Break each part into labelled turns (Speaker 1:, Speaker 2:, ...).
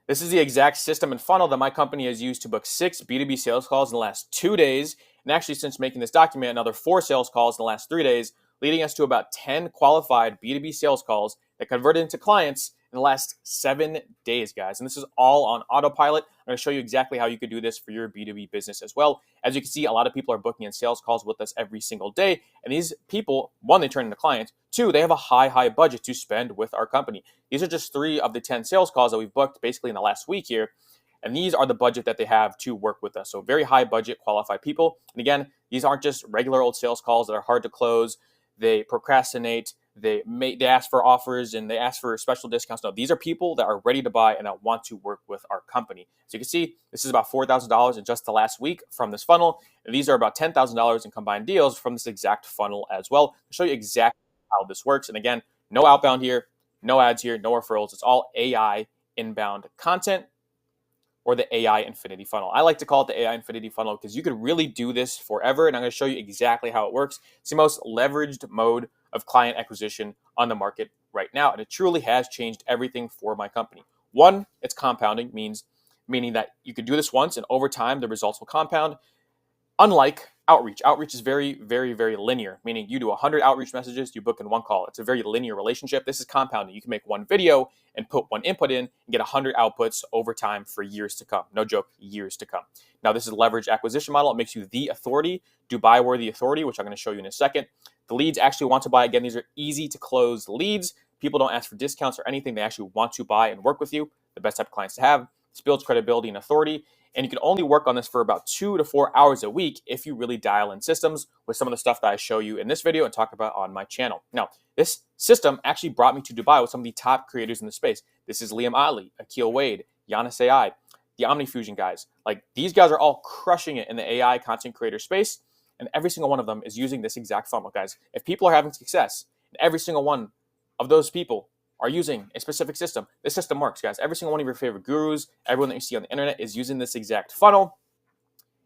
Speaker 1: This is the exact system and funnel that my company has used to book 6 B2B sales calls in the last 2 days. And actually, since making this document, another 4 sales calls in the last 3 days, leading us to about 10 qualified B2B sales calls that converted into clients in the last 7 days, guys. And this is all on autopilot. I'm going to show you exactly how you could do this for your B2B business as well. As you can see, a lot of people are booking in sales calls with us every single day. And these people, one, they turn into clients. Two, they have a high budget to spend with our company. These are just 3 of the 10 sales calls that we've booked basically in the last week here. And these are the budget that they have to work with us. So very high budget qualified people. And again, these aren't just regular old sales calls that are hard to close. They procrastinate. They ask for offers and they ask for special discounts. No, these are people that are ready to buy and that want to work with our company. So you can see this is about $4,000 in just the last week from this funnel. And these are about $10,000 in combined deals from this exact funnel as well. I'll show you exactly how this works. And again, no outbound here, no ads here, no referrals. It's all AI inbound content, or the AI infinity funnel. I like to call it the AI infinity funnel because you could really do this forever. And I'm going to show you exactly how it works. It's the most leveraged mode of client acquisition on the market right now. And it truly has changed everything for my company. One, it's compounding, meaning that you could do this once and over time, the results will compound. Unlike outreach. Outreach is very linear, meaning you do 100 outreach messages, you book in 1 call. It's a very linear relationship. This is compounding. You can make 1 video and put 1 input in and get 100 outputs over time for years to come. No joke, years to come. Now, this is a leverage acquisition model. It makes you the authority, do buy-worthy authority, which I'm going to show you in a second. The leads actually want to buy. Again, these are easy to close leads. People don't ask for discounts or anything. They actually want to buy and work with you. The best type of clients to have. This builds credibility and authority. And you can only work on this for about 2 to 4 hours a week if you really dial in systems with some of the stuff that I show you in this video and talk about on my channel. Now, this system actually brought me to Dubai with some of the top creators in the space. This is Liam Ali, Akil Wade, Giannis AI, the OmniFusion guys. Like, these guys are all crushing it in the AI content creator space, and every single one of them is using this exact funnel, guys. If people are having success, and every single one of those people are using a specific system, this system works, guys. Every single one of your favorite gurus, everyone that you see on the internet is using this exact funnel,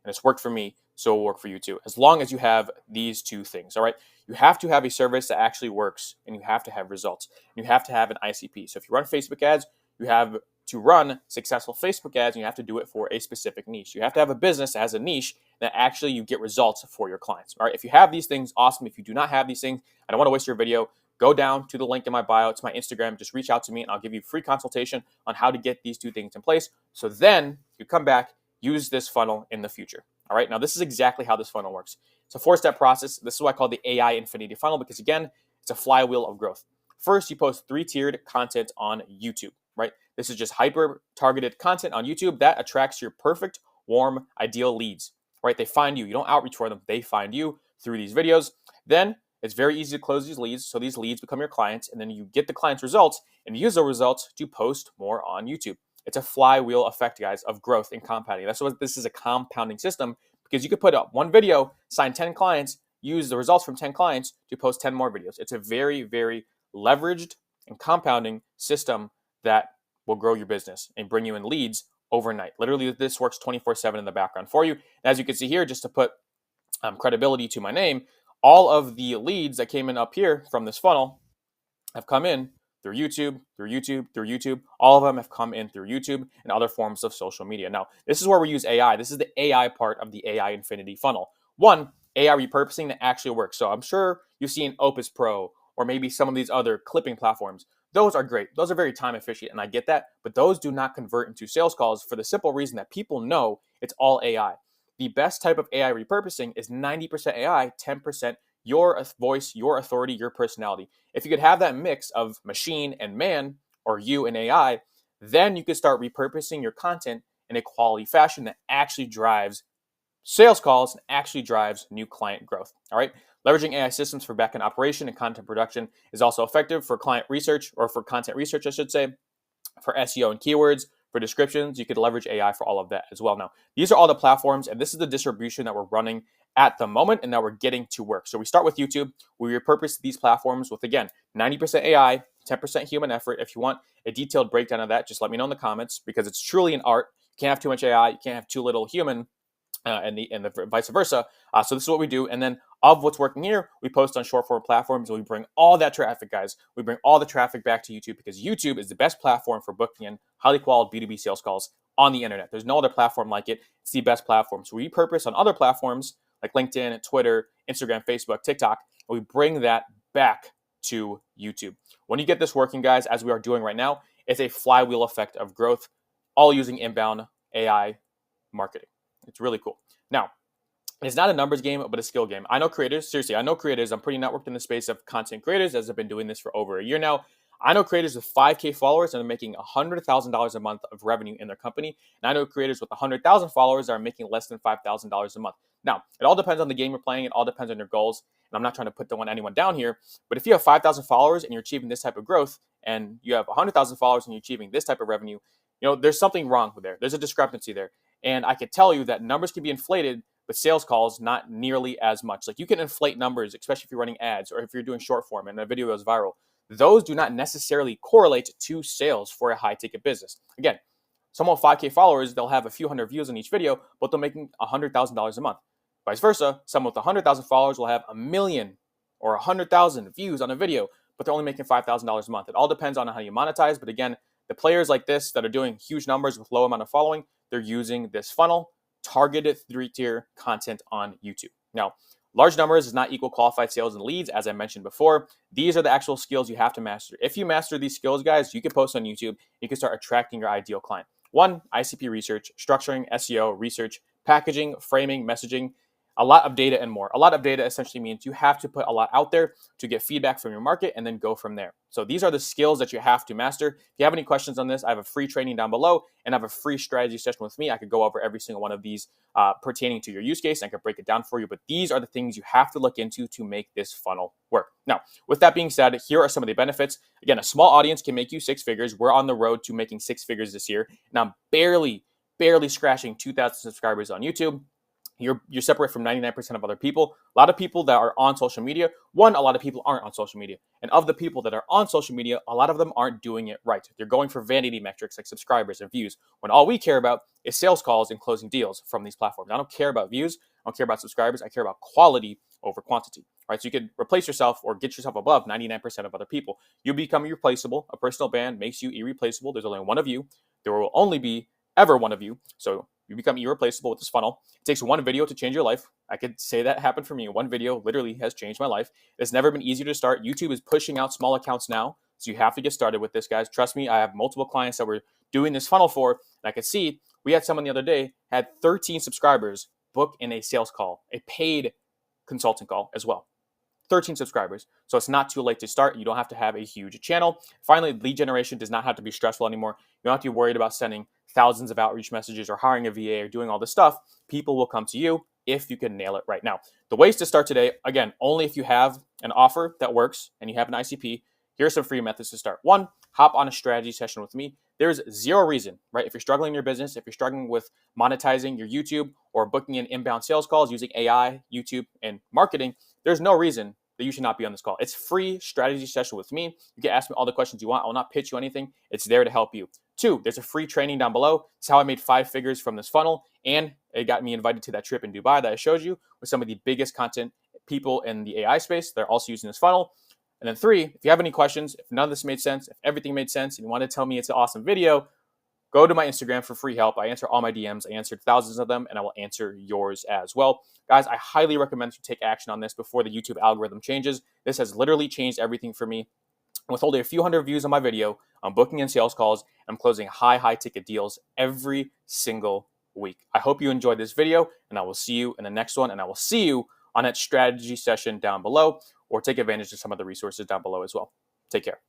Speaker 1: and it's worked for me, so it will work for you too, as long as you have these 2 things, all right? You have to have a service that actually works, and you have to have results. And you have to have an ICP. So if you run Facebook ads, you have to run successful Facebook ads, and you have to do it for a specific niche. You have to have a business that has a niche that actually you get results for your clients, all right? If you have these things, awesome. If you do not have these things, I don't want to waste your video. Go down to the link in my bio. It's my Instagram. Just reach out to me, and I'll give you a free consultation on how to get these 2 things in place. So then you come back, use this funnel in the future. All right. Now, this is exactly how this funnel works. It's a 4-step process. This is what I call the AI infinity funnel because, again, it's a flywheel of growth. First, you post 3-tiered content on YouTube, right? This is just hyper-targeted content on YouTube that attracts your perfect, warm, ideal leads, right? They find you. You don't outreach for them. They find you through these videos. Then it's very easy to close these leads. So these leads become your clients, and then you get the client's results and use those results to post more on YouTube. It's a flywheel effect, guys, of growth and compounding. That's what this is, a compounding system, because you could put up 1 video, sign 10 clients, use the results from 10 clients to post 10 more videos. It's a very leveraged and compounding system that will grow your business and bring you in leads overnight. Literally, this works 24/7 in the background for you. And as you can see here, just to put credibility to my name, all of the leads that came in up here from this funnel have come in through YouTube. All of them have come in through YouTube and other forms of social media. Now, this is where we use AI. This is the AI part of the AI infinity funnel. 1, AI repurposing that actually works. So I'm sure you've seen Opus Pro or maybe some of these other clipping platforms. Those are great. Those are very time efficient, and I get that. But those do not convert into sales calls for the simple reason that people know it's all AI. The best type of AI repurposing is 90% AI, 10% your voice, your authority, your personality. If you could have that mix of machine and man, or you and AI, then you could start repurposing your content in a quality fashion that actually drives sales calls and actually drives new client growth. All right. Leveraging AI systems for backend operation and content production is also effective for client research, or for content research, I should say, for SEO and keywords. For descriptions, you could leverage AI for all of that as well. Now, these are all the platforms, and this is the distribution that we're running at the moment and that we're getting to work. So we start with YouTube. We repurpose these platforms with, again, 90% AI, 10% human effort. If you want a detailed breakdown of that, just let me know in the comments, because it's truly an art. You can't have too much AI. You can't have too little human, and the vice versa. So this is what we do. And then of what's working here, we post on short form platforms, and we bring all that traffic, guys. We bring all the traffic back to YouTube because YouTube is the best platform for booking in highly quality B2B sales calls on the internet. There's no other platform like it. It's the best platform. So we repurpose on other platforms like LinkedIn, Twitter, Instagram, Facebook, TikTok, and we bring that back to YouTube. When you get this working, guys, as we are doing right now, it's a flywheel effect of growth, all using inbound AI marketing. It's really cool. Now, it's not a numbers game, but a skill game. I know creators, seriously, I know creators. I'm pretty networked in the space of content creators as I've been doing this for over a year now. I know creators with 5K followers and are making $100,000 a month of revenue in their company. And I know creators with 100,000 followers that are making less than $5,000 a month. Now, it all depends on the game you're playing. It all depends on your goals. And I'm not trying to put anyone down here. But if you have 5,000 followers and you're achieving this type of growth, and you have 100,000 followers and you're achieving this type of revenue, there's something wrong there. There's a discrepancy there. And I could tell you that numbers can be inflated, but sales calls, not nearly as much. Like, you can inflate numbers, especially if you're running ads or if you're doing short form and a video goes viral. Those do not necessarily correlate to sales for a high ticket business. Again, someone with 5K followers, they'll have a few hundred views on each video, but they're making $100,000 a month. Vice versa, someone with 100,000 followers will have 1 million or 100,000 views on a video, but they're only making $5,000 a month. It all depends on how you monetize. But again, the players like this that are doing huge numbers with low amount of following, they're using this funnel, targeted 3-tier content on YouTube. Now, large numbers does not equal qualified sales and leads, as I mentioned before. These are the actual skills you have to master. If you master these skills, guys, you can post on YouTube. You can start attracting your ideal client. 1, ICP research, structuring, SEO, research, packaging, framing, messaging, a lot of data and more. A lot of data essentially means you have to put a lot out there to get feedback from your market and then go from there. So these are the skills that you have to master. If you have any questions on this, I have a free training down below and I have a free strategy session with me. I could go over every single one of these pertaining to your use case. I could break it down for you, but these are the things you have to look into to make this funnel work. Now, with that being said, here are some of the benefits. Again, a small audience can make you 6 figures. We're on the road to making 6 figures this year. And I'm barely scratching 2,000 subscribers on YouTube. You're separate from 99% of other people. A lot of people that are on social media, a lot of people aren't on social media. And of the people that are on social media, a lot of them aren't doing it right. They're going for vanity metrics like subscribers and views, when all we care about is sales calls and closing deals from these platforms. I don't care about views. I don't care about subscribers. I care about quality over quantity. Right? So you could replace yourself or get yourself above 99% of other people. You become irreplaceable. A personal brand makes you irreplaceable. There's only one of you. There will only be ever one of you. So you become irreplaceable with this funnel. It takes one video to change your life. I could say that happened for me. One video literally has changed my life. It's never been easier to start. YouTube is pushing out small accounts now. So you have to get started with this, guys. Trust me, I have multiple clients that we're doing this funnel for. And I could see we had someone the other day had 13 subscribers book in a sales call, a paid consulting call as well. 13 subscribers. So it's not too late to start. You don't have to have a huge channel. Finally, lead generation does not have to be stressful anymore. You don't have to be worried about sending thousands of outreach messages or hiring a VA or doing all this stuff. People will come to you if you can nail it right now. The ways to start today, again, only if you have an offer that works and you have an ICP. Here are some free methods to start. 1, hop on a strategy session with me. There's zero reason, right? If you're struggling in your business, if you're struggling with monetizing your YouTube or booking in inbound sales calls using AI, YouTube, and marketing, there's no reason that you should not be on this call. It's free strategy session with me. You can ask me all the questions you want. I will not pitch you anything. It's there to help you. 2, there's a free training down below. It's how I made 5 figures from this funnel. And it got me invited to that trip in Dubai that I showed you with some of the biggest content people in the AI space. They're also using this funnel. And then 3, if you have any questions, if none of this made sense, if everything made sense, and you want to tell me it's an awesome video, go to my Instagram for free help. I answer all my DMs. I answered thousands of them, and I will answer yours as well. Guys, I highly recommend you take action on this before the YouTube algorithm changes. This has literally changed everything for me. With only a few hundred views on my video, I'm booking in sales calls. I'm closing high ticket deals every single week. I hope you enjoyed this video, and I will see you in the next one, and I will see you on that strategy session down below, or take advantage of some of the resources down below as well. Take care.